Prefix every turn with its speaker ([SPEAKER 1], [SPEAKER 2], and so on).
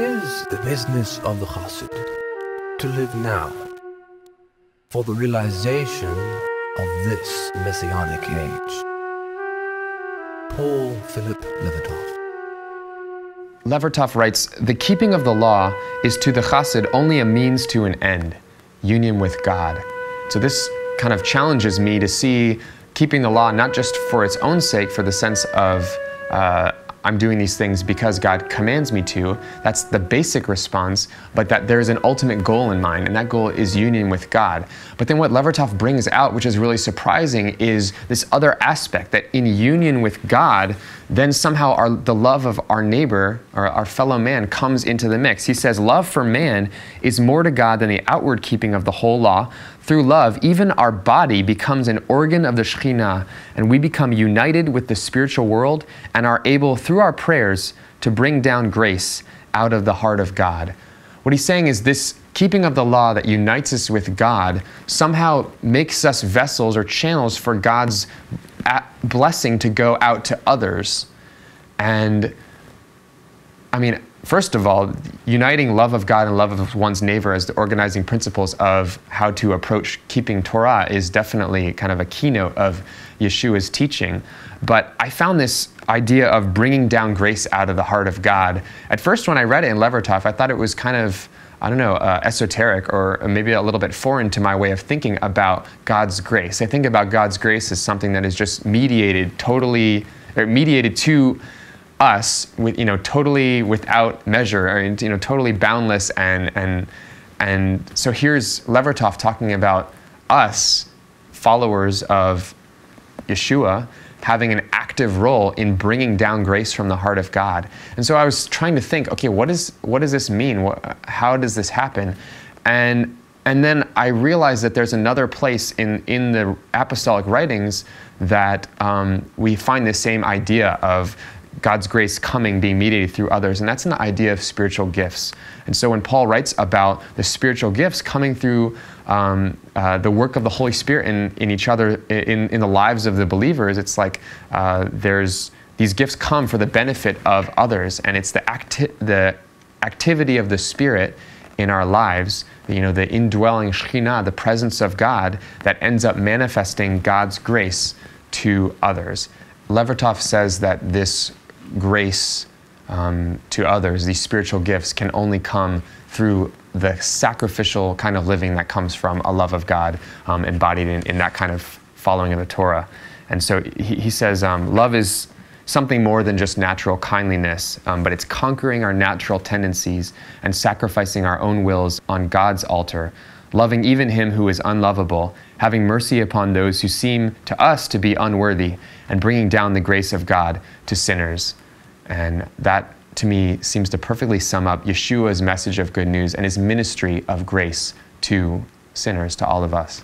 [SPEAKER 1] is the business of the Chassid to live now for the realization of this messianic age. Paul Philip Levertov.
[SPEAKER 2] Levertov writes, "The keeping of the law is to the Chassid only a means to an end, union with God." So this kind of challenges me to see keeping the law not just for its own sake, for the sense of I'm doing these things because God commands me to. That's the basic response, but that there's an ultimate goal in mind, and that goal is union with God. But then what Levertov brings out, which is really surprising, is this other aspect, that in union with God, then somehow the love of our neighbor, or our fellow man, comes into the mix. He says, love for man is more to God than the outward keeping of the whole law. Through love, even our body becomes an organ of the Shekhinah, and we become united with the spiritual world and are able, through our prayers, to bring down grace out of the heart of God. What he's saying is this keeping of the law that unites us with God somehow makes us vessels or channels for God's blessing to go out to others. And I mean, first of all, uniting love of God and love of one's neighbor as the organizing principles of how to approach keeping Torah is definitely kind of a keynote of Yeshua's teaching. But I found this idea of bringing down grace out of the heart of God. At first, when I read it in Levertov, I thought it was kind of, I don't know, esoteric or maybe a little bit foreign to my way of thinking about God's grace. I think about God's grace as something that is just mediated to us with, totally without measure, or, totally boundless, and so here's Levertov talking about us, followers of Yeshua, having an active role in bringing down grace from the heart of God. And so I was trying to think, okay, what does this mean? How does this happen? And then I realized that there's another place in the apostolic writings that we find the same idea of God's grace being mediated through others, and that's an idea of spiritual gifts. And so when Paul writes about the spiritual gifts coming through the work of the Holy Spirit in each other, in the lives of the believers, it's like these gifts come for the benefit of others, and it's the activity of the Spirit in our lives, the indwelling Shekhinah, the presence of God, that ends up manifesting God's grace to others. Levertov says that this grace to others, these spiritual gifts, can only come through the sacrificial kind of living that comes from a love of God embodied in that kind of following of the Torah. And so he says love is something more than just natural kindliness, but it's conquering our natural tendencies and sacrificing our own wills on God's altar, loving even him who is unlovable, having mercy upon those who seem to us to be unworthy, and bringing down the grace of God to sinners. And that, to me, seems to perfectly sum up Yeshua's message of good news and his ministry of grace to sinners, to all of us.